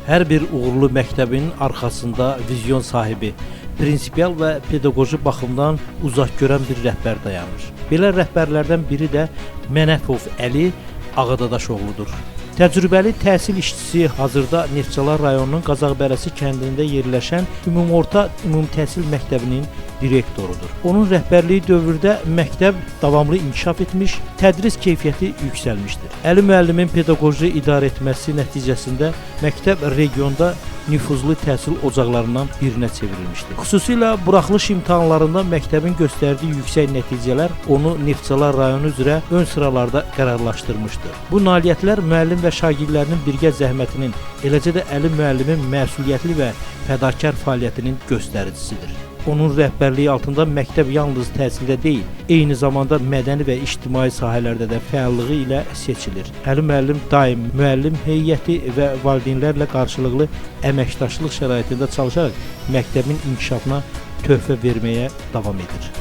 Hər bir uğurlu məktəbin arxasında vizyon sahibi, prinsipial və pedaqoji baxımdan uzaqgörən bir rəhbər dayanır. Belə rəhbərlərdən biri də Mənəfov Əli Ağadadaşoğludur. Təcrübəli təhsil işçisi, hazırda Neftçala rayonunun Qazaqbərəsi kəndində yerləşən Ümumorta Ümumtəhsil Məktəbinin direktorudur. Onun rəhbərliyi dövrdə məktəb davamlı inkişaf etmiş, tədris keyfiyyəti yüksəlmişdir. Əli müəllimin pedaqoji idarə etməsi nəticəsində məktəb regionda nüfuzlu təhsil ocaqlarından birinə çevrilmişdir. Xüsusilə buraxılış imtahanlarında məktəbin göstərdiyi yüksək nəticələr onu Neftçala rayonu üzrə ön sıralarda qərarlaşdırmışdır. Bu nailiyyətlər müəllim və şagirdlərinin birgə zəhmətinin, eləcə də Əli müəllimin məsuliyyətli və fədakar fəaliyyətinin göstəricisidir. Onun rəhbərliyi altında məktəb yalnız təhsildə deyil, eyni zamanda mədəni və ictimai sahələrdə də fəallığı ilə seçilir. Əli müəllim daim müəllim heyəti və valideynlərlə qarşılıqlı əməkdaşlıq şəraitində çalışaraq məktəbin inkişafına töhfə verməyə davam edir.